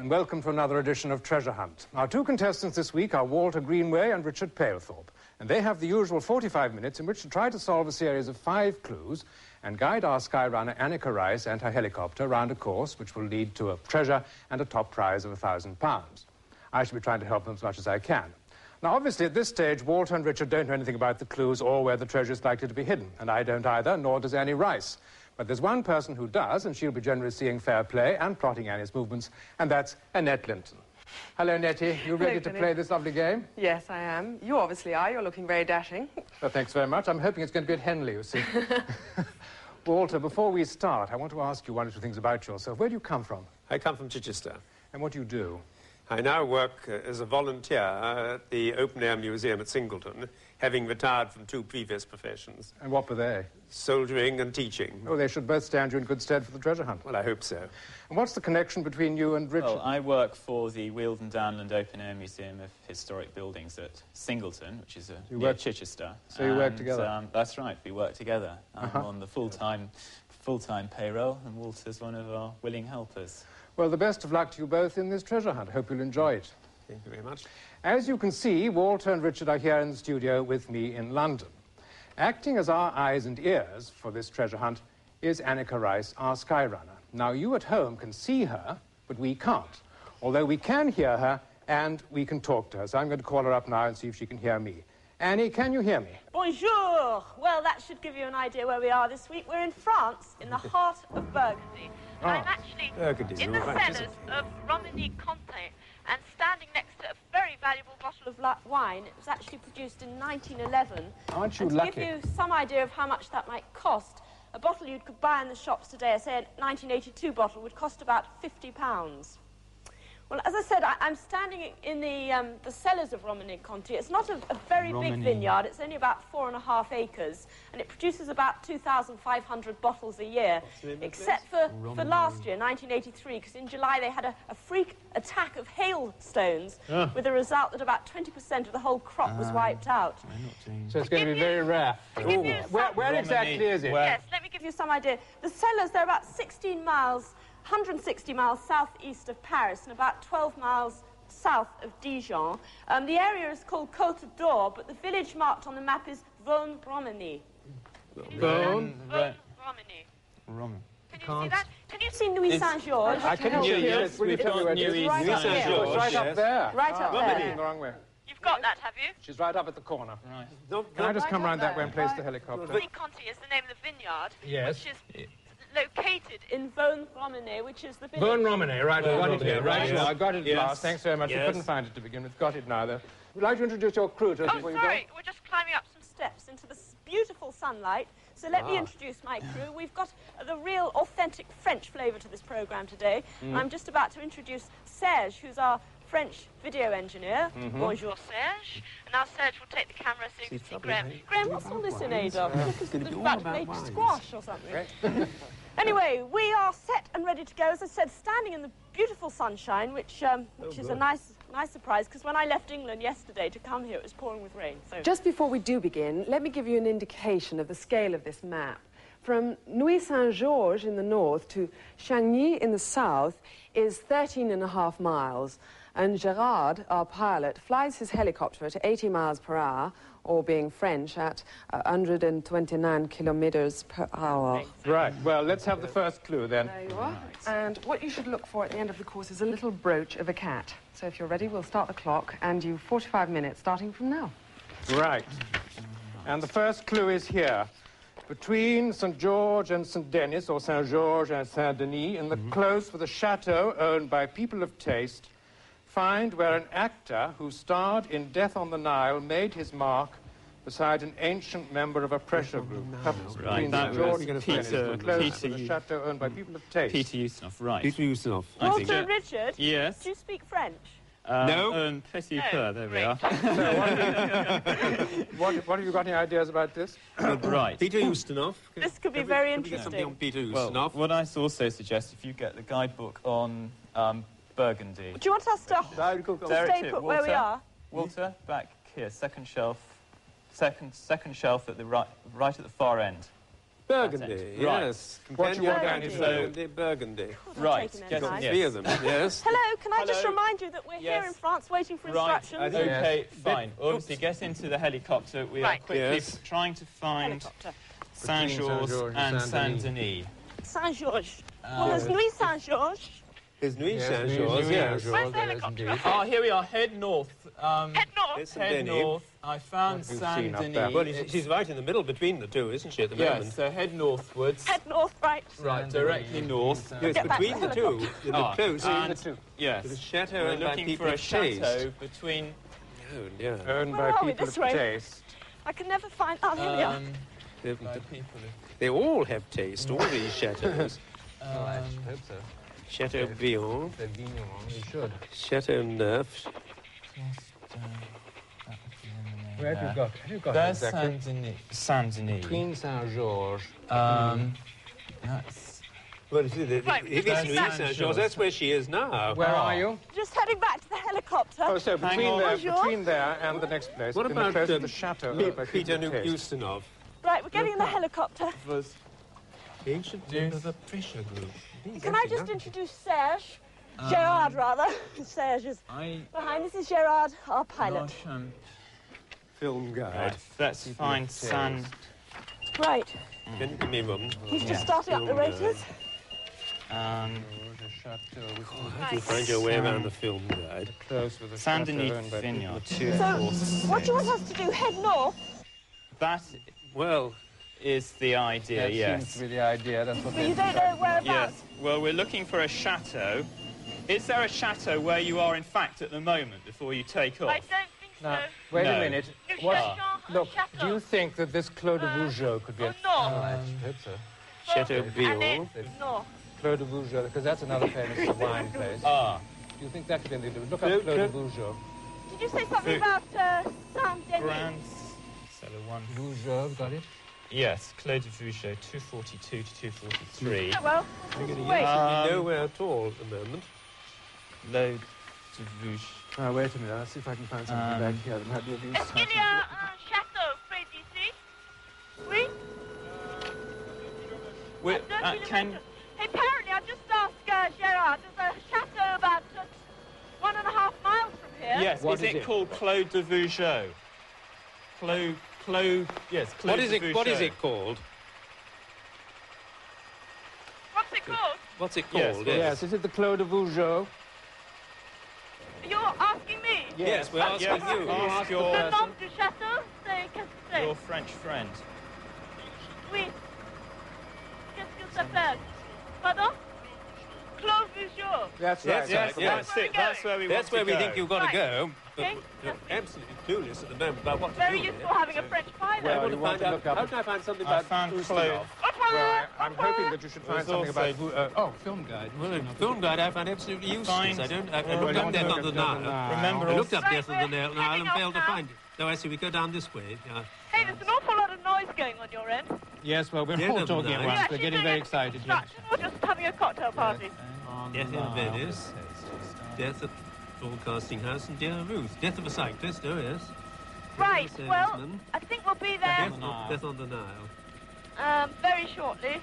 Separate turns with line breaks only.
and welcome to another edition of Treasure Hunt. Our two contestants this week are Walter Greenway and Richard Palethorpe, and they have the usual 45 minutes in which to try to solve a series of 5 clues and guide our skyrunner Annika Rice and her helicopter round a course which will lead to a treasure and a top prize of £1,000. I shall be trying to help them as much as I can. Now, obviously, at this stage, Walter and Richard don't know anything about the clues or where the treasure is likely to be hidden, and I don't either, nor does Annie Rice. But there's one person who does, and she'll be generally seeing fair play and plotting Annie's movements, and that's Annette Linton. Hello, Nettie. You ready to play this lovely game?
Yes, I am. You obviously are. You're looking very dashing.
Well, thanks very much. I'm hoping it's going to be at Henley, you see. Walter, before we start, I want to ask you one or two things about yourself. Where do you come from?
I come from Chichester.
And what do you do?
I now work as a volunteer at the Open Air Museum at Singleton, having retired from 2 previous professions.
And what were they?
Soldiering and teaching.
Oh, they should both stand you in good stead for the treasure hunt.
Well, I hope so.
And what's the connection between you and Richard?
Well, I work for the Weald Downland Open Air Museum of Historic Buildings at Singleton, which is near Chichester.
So you work together?
That's right, we work together. I'm on the full-time payroll, and Walter's one of our willing helpers.
Well, the best of luck to you both in this treasure hunt. Hope you'll enjoy it.
Thank you very much.
As you can see, Walter and Richard are here in the studio with me in London. Acting as our eyes and ears for this treasure hunt is Annika Rice, our skyrunner. Now, you at home can see her, but we can't, although we can hear her and we can talk to her. So I'm going to call her up now and see if she can hear me. Annie, can you hear me?
Bonjour! Well, that should give you an idea where we are this week. We're in France, in the heart of Burgundy.
Oh.
I'm actually in the cellars of Romilly-Conti and standing next to a very valuable bottle of wine. It was actually produced in 1911.
Aren't you
and
lucky?
To give you some idea of how much that might cost, a bottle you could buy in the shops today, say a 1982 bottle, would cost about £50. Well, as I said, I'm standing in the cellars of Romilly-Conti. It's not a very big vineyard. It's only about 4.5 acres, and it produces about 2,500 bottles a year, except for last year, 1983, because in July they had a freak attack of hailstones, with the result that about 20% of the whole crop was wiped out.
So it's going to be very rare. Where exactly is it?
Yes, let me give you some idea. The cellars, they're about 16 miles 160 miles southeast of Paris and about 12 miles south of Dijon. The area is called Côte d'Or, but the village marked on the map is Vaune-Romilly.
Vaune-Romilly.
Can you see that? Can you see Nuit Saint-Georges?
I can hear you. Will you tell me where it is?
Right up there.
It's right up there.
Right up there.
The wrong way.
You've got that, have you?
She's right up at the corner.
Right.
Can I just come round that way and place the helicopter?
Romilly-Conti is the name of the vineyard,
Yes.
which is located in Vaune-Romilly, which is the village.
Vaune-Romilly, right. I got it here. Right.
Yes.
I got it at last. Thanks very much. We couldn't find it to begin with. Got it now, though. Would you like to introduce your crew to us before you go?
Sorry. We're just climbing up some steps into this beautiful sunlight. So let me introduce my crew. We've got the real, authentic French flavour to this programme today. I'm just about to introduce Serge, who's our French video engineer. Bonjour, Serge. And now Serge will take the camera so you can see Graham. Graham, what's all this in aid of? Look, it's about to make squash or something. Anyway, we are set and ready to go. As I said, standing in the beautiful sunshine, which is a nice surprise, because when I left England yesterday to come here, it was pouring with rain. So
Just before we do begin, let me give you an indication of the scale of this map. From Nuit Saint-Georges in the north to Chagny in the south is 13.5 miles. And Gerard, our pilot, flies his helicopter at 80 miles per hour, or being French, at 129 kilometers per hour.
Right. Well, let's have the first clue, then.
There you are. And what you should look for at the end of the course is a little brooch of a cat. So if you're ready, we'll start the clock, and you've 45 minutes starting from now.
Right. And the first clue is here. Between St. George and St. Denis, or St. George and St. Denis, in the close with a chateau owned by people of taste, find where an actor who starred in Death on the Nile made his mark beside an ancient member of a pressure group.
Right, that was Peter
chateau owned by people of taste.
Peter Ustinov, right.
Peter Ustinov.
Walter and Richard,
Yes.
do you speak French?
No.
Petit peu, there we are.
What have you got any ideas about this?
Right.
Peter Ustinov.
This could be very
Can we get something on
interesting.
Peter Ustinov?
What I also suggest, if you get the guidebook on Burgundy.
Do you want us to
There
stay
it is,
put where we
Walter.
are?
Walter, back here, second shelf at the right at the far end.
Burgundy, yes.
What you want,
Burgundy, Burgundy.
Right.
Yes.
Got 3 of them, yes.
Hello, can I just
Hello.
remind you that we're here
Yes.
in France waiting for
Right.
instructions?
Okay,
Yes.
fine. Obviously, get into the helicopter. We are
Right.
quickly
Yes.
trying to find
Helicopter.
Saint-Georges
Saint-Georges
and
and
Saint-Denis.
Saint-Georges. Well, there's Nuit Saint-Georges.
There's Nuit
Yes,
Saint-Georges,
Nuit
yes.
Saint-Georges.
Where's the
there is
helicopter?
indeed.
Oh, here we are. Head north.
Head north.
Yes,
Head
Denny.
north. I found
What have you seen up there?
Saint-Denis.
Well,
It's-
she's right in the middle between the two, isn't she, at the
Yes,
moment?
so head northwards.
Head north, right.
Right, directly north.
Yes,
Get back to
between
the
the two, in the
Ah,
close.
and-
The two.
Yes.
There's a chateau
We're
owned by
looking
people
for a
of taste.
chateau between...
Oh, dear.
Owned
Where
by
are we?
people
This
of
way?
taste.
I can never find... Oh, here we are.
by people
They all have taste, all these chateaux.
I hope so.
Chateau Vion,
The Vignon, you should.
Chateau Neuf.
Where have you got? Have you got
There's
exactly?
Saint-Denis.
Queen Saint-Georges.
That's...
Well, see,
Right,
if it's
that's
Nuit
Saint-Georges.
Saint-Georges, that's where she is now.
Where are you?
Just heading back to the helicopter.
Oh, so between
on.
there,
Bonjour.
between there and the next place.
What
in
about
the close to
um,
the chateau?
Pe-
owned by
Peter
people of taste?
Ustinov?
Right, we're getting in the helicopter.
was...
Ancient member of the pressure group.
Can I just introduce Serge? Gerard, rather. Serge is behind. This is Gerard, our pilot.
Gosh,
Film guide.
right, let's find San...
Right.
Can you give me one?
He's just starting up the rotors.
How do you find your way around the film guide?
Close with the
Saint-Denis
chateau owned by people
Vineyard.
of
So,
taste.
what do you want us to do? Head north?
That
Well,
is the idea,
That seems
yes.
to be the idea. That's what
But you don't know whereabouts.
Yes. Well, we're looking for a chateau. Is there a chateau where you are, in fact, at the moment, before you take off?
I don't think
Now,
so.
wait
No.
a minute.
Nous
What?
cherchons un
Look,
château.
do you think that this Clos de Vougeot could be
Oh,
a...
no.
I hope so.
Chateau
Allez,
Vion.
no.
Clos de Vougeot, because that's another famous wine place.
Ah,
Do you think that could be in the... Look up Clos de Vougeot.
Did you say something about Saint-Denis?
Grand Cellar 1.
Vougeot, got it?
Yes, Clos de Vougeot, 242 to 243.
Oh, well, just wait.
Nowhere at all at the moment.
Clos de Vougeot.
Oh, wait a minute. Let's see if I can find something back here that might be of use.
Est-ce qu'il y a un château près d'ici? Oui?
Well,
Don't you
can...
know- Hey, apparently, I just asked Gerard, there's a chateau about 1.5 miles from here.
Yes,
What
is
is
it
it?
called Clos de Vougeot? Yes, Clos
What
de
is it?
Vougeot.
What is it called?
What's it called?
What's it
Yes,
called?
Yes, is it the Clos de Vougeot?
You're asking me?
Yes, we're asking
Yes,
you.
ask
Le
your,
nom du château, c'est... Qu'est-ce que c'est?
your French friend.
Oui. Qu'est-ce qu'il s'appelle? Pardon? Clos Vougeot.
That's
Yes,
right.
yes, yes.
That's it. That's where we
That's
want
where
to
we
go.
think you've got to
Right.
go. But
Okay.
we're absolutely clueless at the moment about what to
Very
do.
useful having a French pilot.
Well,
I want
you
to
want
find
to
out.
look up-
How can I find something
I
about
found
Ustinov?
Well, I'm hoping that you should find
There's
something about...
also-
film guide.
Well, a film guide I find absolutely useless.
Find-
I
Well,
looked
you
up
want to
Death
look
on the
at
Nile.
Remember
I looked up
Right,
Death on the
we're
Nile and
heading
I failed to
off now.
find it. No, I see we go down this way.
Hey, there's an awful lot of noise going on your end.
Yes, well, we're
Yeah,
all
that's
talking at
nice.
once.
Yeah,
We're
she's
getting
doing
very
a
excited. Yes.
construction. We're just having a cocktail party.
Death in Venice. Death at Broadcasting House and Dear Ruth. Death of a cyclist, oh yes.
Right,
Death of a
well,
salesman.
I think we'll be there
Death on the Nile.
very shortly.